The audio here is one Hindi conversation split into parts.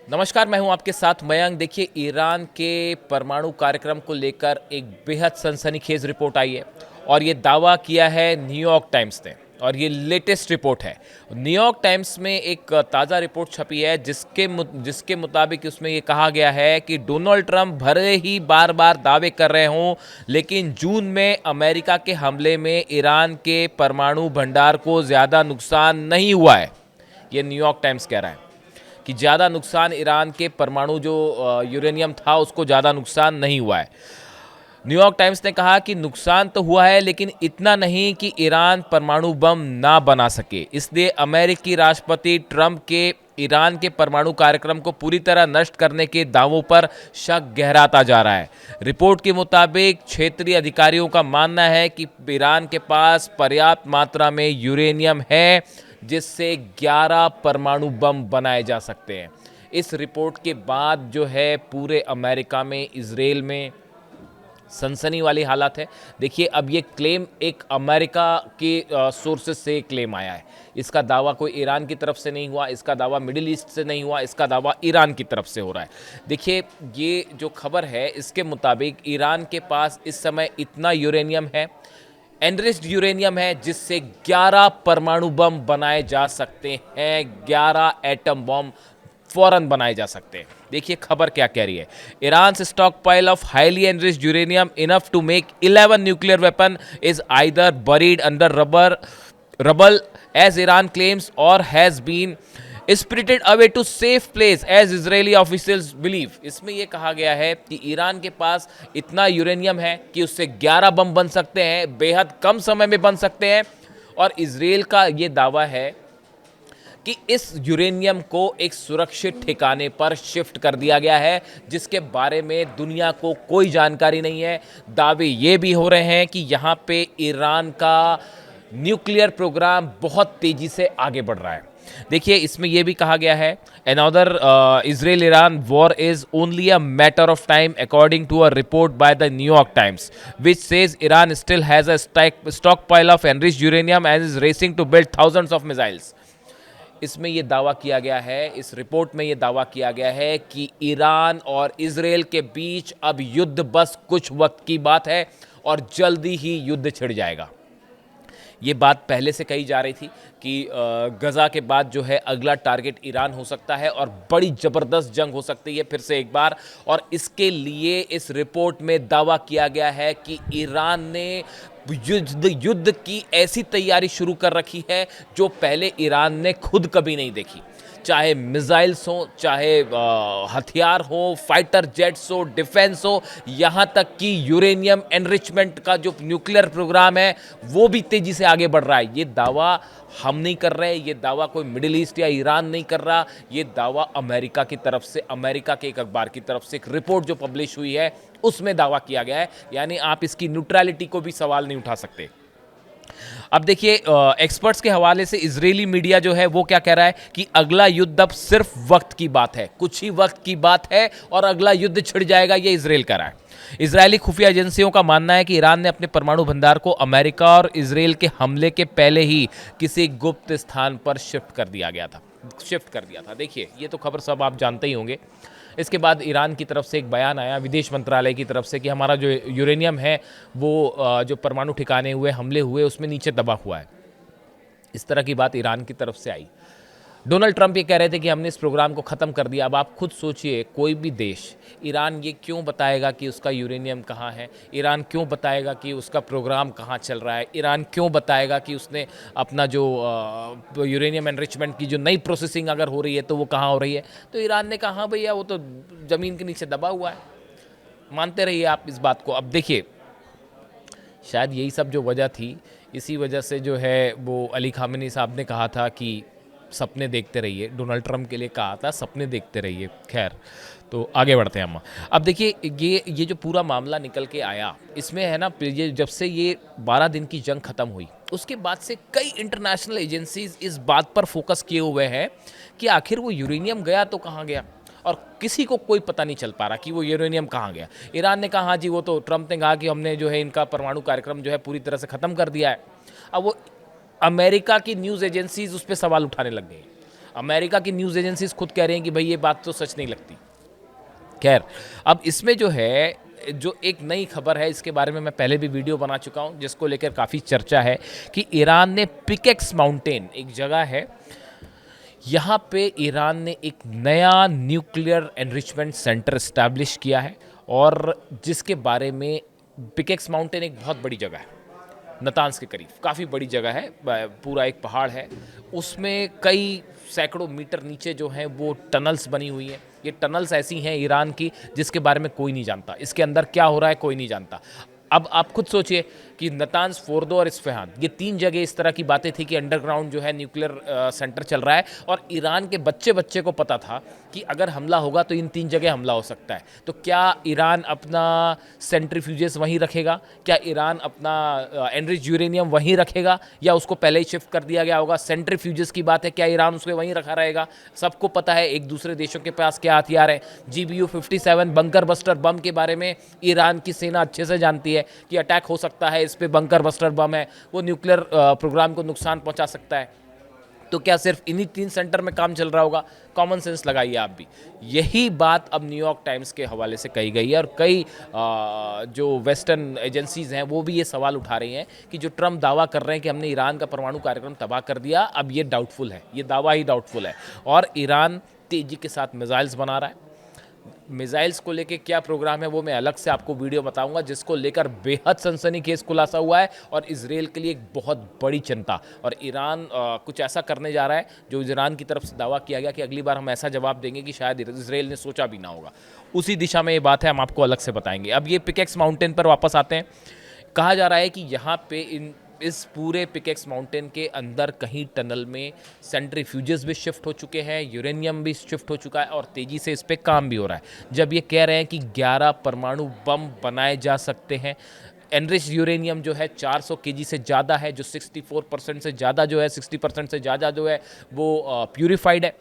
नमस्कार, मैं हूं आपके साथ मयंक। देखिए, ईरान के परमाणु कार्यक्रम को लेकर एक बेहद सनसनीखेज रिपोर्ट आई है और ये दावा किया है न्यूयॉर्क टाइम्स ने। और ये लेटेस्ट रिपोर्ट है। न्यूयॉर्क टाइम्स में एक ताज़ा रिपोर्ट छपी है जिसके मुताबिक उसमें ये कहा गया है कि डोनाल्ड ट्रंप भले ही बार बार दावे कर रहे हों, लेकिन जून में अमेरिका के हमले में ईरान के परमाणु भंडार को ज़्यादा नुकसान नहीं हुआ है। ये न्यूयॉर्क टाइम्स कह रहा है कि ज़्यादा नुकसान ईरान के परमाणु जो यूरेनियम था उसको ज़्यादा नुकसान नहीं हुआ है। न्यूयॉर्क टाइम्स ने कहा कि नुकसान तो हुआ है, लेकिन इतना नहीं कि ईरान परमाणु बम ना बना सके। इसलिए अमेरिकी राष्ट्रपति ट्रंप के ईरान के परमाणु कार्यक्रम को पूरी तरह नष्ट करने के दावों पर शक गहराता जा रहा है। रिपोर्ट के मुताबिक क्षेत्रीय अधिकारियों का मानना है कि ईरान के पास पर्याप्त मात्रा में यूरेनियम है जिससे 11 परमाणु बम बनाए जा सकते हैं। इस रिपोर्ट के बाद जो है पूरे अमेरिका में, इजराइल में सनसनी वाली हालात है। देखिए, अब ये क्लेम एक अमेरिका के सोर्सेज से क्लेम आया है। इसका दावा कोई ईरान की तरफ से नहीं हुआ, इसका दावा मिडिल ईस्ट से नहीं हुआ, इसका दावा ईरान की तरफ से हो रहा है। देखिए, ये जो खबर है इसके मुताबिक ईरान के पास इस समय इतना यूरेनियम है, एनरिच्ड यूरेनियम है, जिससे 11 परमाणु बम बनाए जा सकते हैं। 11 एटम बम फौरन बनाए जा सकते हैं। देखिए खबर क्या कह रही है। Iran stockpile of highly enriched uranium enough to make 11 nuclear weapon is either buried under rubble as Iran claims और has been spirited away to safe place as Israeli officials believe. इसमें यह कहा गया है कि ईरान के पास इतना यूरेनियम है कि उससे 11 बम बन सकते हैं, बेहद कम समय में बन सकते हैं। और इजराइल का यह दावा है कि इस यूरेनियम को एक सुरक्षित ठिकाने पर शिफ्ट कर दिया गया है, जिसके बारे में दुनिया को कोई जानकारी नहीं है। दावे ये भी हो रहे हैं कि यहाँ पे ईरान का न्यूक्लियर प्रोग्राम बहुत तेजी से आगे बढ़ रहा है। देखिए, इसमें यह भी कहा गया है, another Israel Iran war is only a matter of time according to a report by the New York Times which says Iran still has a stockpile of enriched uranium and is racing to build thousands of missiles. इसमें यह दावा किया गया है, इस रिपोर्ट में यह दावा किया गया है कि ईरान और इजराइल के बीच अब युद्ध बस कुछ वक्त की बात है और जल्दी ही युद्ध छिड़ जाएगा। ये बात पहले से कही जा रही थी कि गजा के बाद जो है अगला टारगेट ईरान हो सकता है और बड़ी ज़बरदस्त जंग हो सकती है फिर से एक बार। और इसके लिए इस रिपोर्ट में दावा किया गया है कि ईरान ने युद्ध की ऐसी तैयारी शुरू कर रखी है जो पहले ईरान ने खुद कभी नहीं देखी। चाहे मिसाइल्स हो, चाहे हथियार हो, फाइटर जेट्स हो, डिफेंस हो, यहाँ तक कि यूरेनियम एनरिचमेंट का जो न्यूक्लियर प्रोग्राम है वो भी तेज़ी से आगे बढ़ रहा है। ये दावा हम नहीं कर रहे, ये दावा कोई मिडिल ईस्ट या ईरान नहीं कर रहा, ये दावा अमेरिका की तरफ से, अमेरिका के एक अखबार की तरफ से एक रिपोर्ट जो पब्लिश हुई है उसमें दावा किया गया है। यानी आप इसकी न्यूट्रलिटी को भी सवाल नहीं उठा सकते। अब देखिए, एक्सपर्ट्स के हवाले से इजरायली मीडिया जो है वो क्या कह रहा है कि अगला युद्ध अब सिर्फ वक्त की बात है, कुछ ही वक्त की बात है और अगला युद्ध छिड़ जाएगा, ये इजराइल कह रहा है। इजरायली खुफिया एजेंसियों का मानना है कि ईरान ने अपने परमाणु भंडार को अमेरिका और इजराइल के हमले के पहले ही किसी गुप्त स्थान पर शिफ्ट कर दिया था। देखिए, ये तो खबर सब आप जानते ही होंगे। इसके बाद ईरान की तरफ से एक बयान आया विदेश मंत्रालय की तरफ से कि हमारा जो यूरेनियम है वो जो परमाणु ठिकाने हुए हमले हुए उसमें नीचे दबा हुआ है। इस तरह की बात ईरान की तरफ से आई। डोनाल्ड ट्रंप ये कह रहे थे कि हमने इस प्रोग्राम को ख़त्म कर दिया। अब आप खुद सोचिए, कोई भी देश, ईरान ये क्यों बताएगा कि उसका यूरेनियम कहाँ है? ईरान क्यों बताएगा कि उसका प्रोग्राम कहाँ चल रहा है? ईरान क्यों बताएगा कि उसने अपना जो यूरेनियम एनरिचमेंट की जो नई प्रोसेसिंग अगर हो रही है तो वो कहाँ हो रही है? तो ईरान ने कहा, हाँ भैया वो तो ज़मीन के नीचे दबा हुआ है, मानते रहिए आप इस बात को। अब देखिए, शायद यही सब जो वजह थी, इसी वजह से जो है वो अली खामेनी साहब ने कहा था कि सपने देखते रहिए। डोनाल्ड ट्रंप के लिए कहा था सपने देखते रहिए। खैर, तो आगे बढ़ते हैं हम। अब देखिए, ये जो पूरा मामला निकल के आया, इसमें है ना, ये जब से ये 12 दिन की जंग ख़त्म हुई उसके बाद से कई इंटरनेशनल एजेंसीज इस बात पर फोकस किए हुए हैं कि आखिर वो यूरेनियम गया तो कहाँ गया, और किसी को कोई पता नहीं चल पा रहा कि वो यूरेनियम कहाँ गया। ईरान ने कहा हाँ जी, वो तो ट्रंप ने कहा कि हमने जो है इनका परमाणु कार्यक्रम जो है पूरी तरह से ख़त्म कर दिया है। अब वो अमेरिका की न्यूज़ एजेंसीज उस पर सवाल उठाने लग गई। अमेरिका की न्यूज़ एजेंसीज खुद कह रहे हैं कि भाई ये बात तो सच नहीं लगती। खैर, अब इसमें जो है, जो एक नई खबर है, इसके बारे में मैं पहले भी वीडियो बना चुका हूं, जिसको लेकर काफ़ी चर्चा है कि ईरान ने पिकेक्स माउंटेन, एक जगह है, यहाँ पे ईरान ने एक नया न्यूक्लियर एनरिचमेंट सेंटर इस्टेब्लिश किया है, और जिसके बारे में, पिकेक्स माउंटेन एक बहुत बड़ी जगह है, नतान्स के करीब, काफ़ी बड़ी जगह है, पूरा एक पहाड़ है, उसमें कई सैकड़ों मीटर नीचे जो हैं वो टनल्स बनी हुई हैं। ये टनल्स ऐसी हैं ईरान की जिसके बारे में कोई नहीं जानता, इसके अंदर क्या हो रहा है कोई नहीं जानता। अब आप खुद सोचिए कि नतान्स, फोर्दो और इस्फहान, ये 3 जगह इस तरह की बातें थी कि अंडरग्राउंड जो है न्यूक्लियर सेंटर चल रहा है, और ईरान के बच्चे बच्चे को पता था कि अगर हमला होगा तो इन 3 जगह हमला हो सकता है। तो क्या ईरान अपना सेंट्रीफ्यूजेस वहीं रखेगा? क्या ईरान अपना एनरिच यूरेनियम वहीं रखेगा, या उसको पहले ही शिफ्ट कर दिया गया होगा? सेंट्रीफ्यूजेस की बात है, क्या ईरान उसको वहीं रखा रहेगा? सबको पता है एक दूसरे देशों के पास क्या हथियार है। GBU-57 बंकर बस्टर बम के बारे में ईरान की सेना अच्छे से जानती है कि अटैक हो सकता है, इस पे बंकर बस्टर बम है, वो न्यूक्लियर प्रोग्राम को नुकसान पहुंचा सकता है। तो क्या सिर्फ इन्हीं 3 सेंटर में काम चल रहा होगा? कॉमन सेंस लगाइए आप भी। यही बात अब न्यूयॉर्क टाइम्स के हवाले से कही गई है, और कई जो वेस्टर्न एजेंसीज हैं वो भी ये सवाल उठा रही हैं कि जो ट्रम्प दावा कर रहे हैं कि हमने ईरान का परमाणु कार्यक्रम तबाह कर दिया, अब ये डाउटफुल है, ये दावा ही डाउटफुल है। और ईरान तेजी के साथ मिसाइल्स बना रहा है। मिसाइल्स को लेके क्या प्रोग्राम है वो मैं अलग से आपको वीडियो बताऊंगा, जिसको लेकर बेहद सनसनीखेज खुलासा हुआ है, और इजराइल के लिए एक बहुत बड़ी चिंता। और ईरान कुछ ऐसा करने जा रहा है जो ईरान की तरफ से दावा किया गया कि अगली बार हम ऐसा जवाब देंगे कि शायद इजराइल ने सोचा भी ना होगा। उसी दिशा में ये बात है, हम आपको अलग से बताएंगे। अब ये पिकेक्स माउंटेन पर वापस आते हैं। कहा जा रहा है कि यहाँ पे इस पूरे पिकेक्स माउंटेन के अंदर कहीं टनल में सेंट्रीफ्यूजेस भी शिफ्ट हो चुके हैं, यूरेनियम भी शिफ्ट हो चुका है, और तेज़ी से इस पे काम भी हो रहा है। जब ये कह रहे हैं कि 11 परमाणु बम बनाए जा सकते हैं, एनरिच यूरेनियम जो है 400 केजी से ज़्यादा है, जो 64% से ज़्यादा जो है, 60% से ज़्यादा जो है वो प्यूरिफाइड है,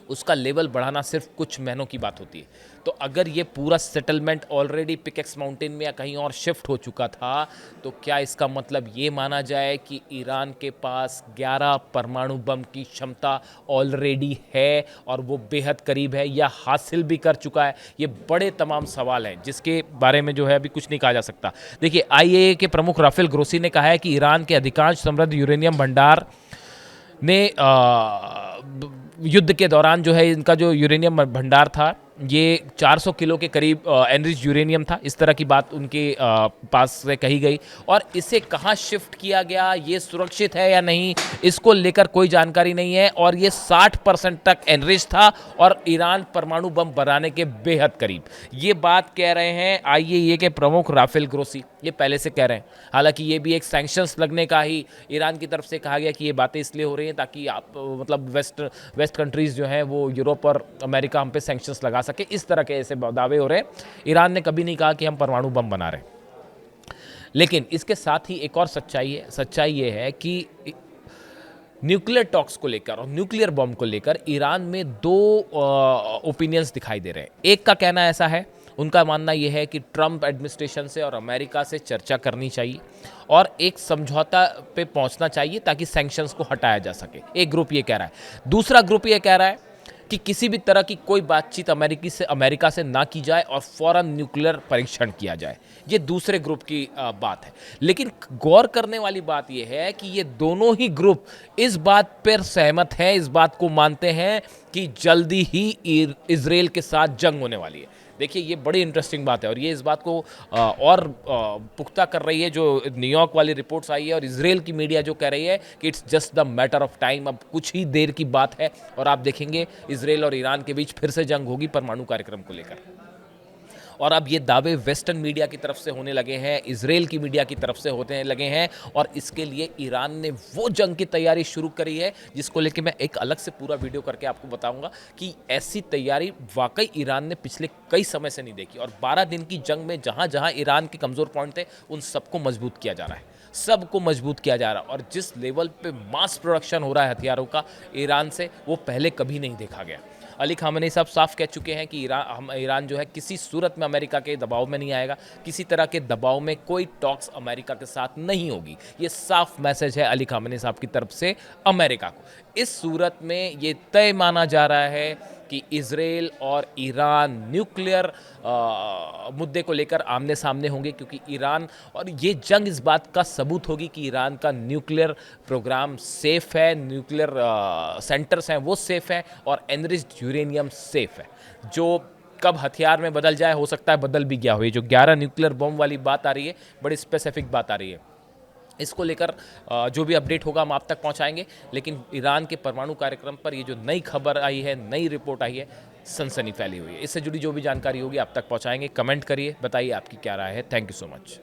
उसका लेवल बढ़ाना सिर्फ कुछ महीनों की बात होती है। तो अगर ये पूरा सेटलमेंट ऑलरेडी पिकेक्स माउंटेन में या कहीं और शिफ्ट हो चुका था, तो क्या इसका मतलब ये माना जाए कि ईरान के पास 11 परमाणु बम की क्षमता ऑलरेडी है, और वो बेहद करीब है, या हासिल भी कर चुका है? ये बड़े तमाम सवाल हैं जिसके बारे में जो है अभी कुछ नहीं कहा जा सकता। देखिए, IAEA के प्रमुख राफेल ग्रोसी ने कहा है कि ईरान के अधिकांश समृद्ध यूरेनियम भंडार ने युद्ध के दौरान जो है, इनका जो यूरेनियम भंडार था, ये 400 किलो के करीब एनरिच यूरेनियम था। इस तरह की बात उनके पास से कही गई, और इसे कहाँ शिफ्ट किया गया, ये सुरक्षित है या नहीं, इसको लेकर कोई जानकारी नहीं है। और ये 60% तक एनरिच था, और ईरान परमाणु बम बनाने के बेहद करीब। ये बात कह रहे हैं IAEA के प्रमुख राफेल ग्रोसी, ये पहले से कह रहे हैं। हालांकि ये भी एक सैंक्शंस लगने का ही ईरान की तरफ से कहा गया कि ये बातें इसलिए हो रही हैं ताकि आप मतलब वेस्ट कंट्रीज़ जो हैं वो यूरोप और अमेरिका हम पे सैंक्शंस लगा सके। इस तरह के ऐसे दावे हो रहे हैं। ईरान ने कभी नहीं कहा कि हम परमाणु बम बना रहे हैं। लेकिन इसके साथ ही एक और सच्चाई है। सच्चाई ये है कि न्यूक्लियर टॉक्स को लेकर और न्यूक्लियर बॉम्ब को लेकर ईरान में 2 ओपिनियंस दिखाई दे रहे हैं। एक का कहना ऐसा है, उनका मानना यह है कि ट्रंप एडमिनिस्ट्रेशन से और अमेरिका से चर्चा करनी चाहिए और एक समझौता पे पहुंचना चाहिए ताकि सैंक्शंस को हटाया जा सके। एक ग्रुप ये कह रहा है। दूसरा ग्रुप ये कह रहा है कि किसी भी तरह की कोई बातचीत अमेरिका से ना की जाए और फौरन न्यूक्लियर परीक्षण किया जाए। ये दूसरे ग्रुप की बात है। लेकिन गौर करने वाली बात यह है कि ये दोनों ही ग्रुप इस बात पर सहमत हैं, इस बात को मानते हैं कि जल्दी ही इजराइल के साथ जंग होने वाली है। देखिए, ये बड़ी इंटरेस्टिंग बात है और ये इस बात को और पुख्ता कर रही है जो न्यूयॉर्क वाली रिपोर्ट्स आई है और इजराइल की मीडिया जो कह रही है कि it's just the matter of time. अब कुछ ही देर की बात है और आप देखेंगे इजराइल और ईरान के बीच फिर से जंग होगी परमाणु कार्यक्रम को लेकर। और अब ये दावे वेस्टर्न मीडिया की तरफ से होने लगे हैं, इजराइल की मीडिया की तरफ से होने लगे हैं और इसके लिए ईरान ने वो जंग की तैयारी शुरू करी है जिसको लेके मैं एक अलग से पूरा वीडियो करके आपको बताऊंगा कि ऐसी तैयारी वाकई ईरान ने पिछले कई समय से नहीं देखी। और 12 दिन की जंग में जहां जहां ईरान के कमज़ोर पॉइंट थे उन सबको मजबूत किया जा रहा है, सबको मजबूत किया जा रहा है। और जिस लेवल पे मास प्रोडक्शन हो रहा है हथियारों का ईरान से, वो पहले कभी नहीं देखा गया। अली खामेनी साहब साफ कह चुके हैं कि ईरान जो है किसी सूरत में अमेरिका के दबाव में नहीं आएगा, किसी तरह के दबाव में कोई टॉक्स अमेरिका के साथ नहीं होगी। ये साफ मैसेज है अली खामेनी साहब की तरफ से अमेरिका को। इस सूरत में ये तय माना जा रहा है कि इजराइल और ईरान न्यूक्लियर मुद्दे को लेकर आमने सामने होंगे, क्योंकि ईरान और ये जंग इस बात का सबूत होगी कि ईरान का न्यूक्लियर प्रोग्राम सेफ है, न्यूक्लियर सेंटर्स हैं वो सेफ हैं और एनरिच्ड यूरेनियम सेफ है। जो कब हथियार में बदल जाए, हो सकता है बदल भी गया हो। ये जो 11 न्यूक्लियर बम वाली बात आ रही है, बड़ी स्पेसिफिक बात आ रही है। इसको लेकर जो भी अपडेट होगा हम आप तक पहुंचाएंगे। लेकिन ईरान के परमाणु कार्यक्रम पर ये जो नई खबर आई है, नई रिपोर्ट आई है, सनसनी फैली हुई है। इससे जुड़ी जो भी जानकारी होगी आप तक पहुंचाएंगे। कमेंट करिए, बताइए आपकी क्या राय है। Thank you so much.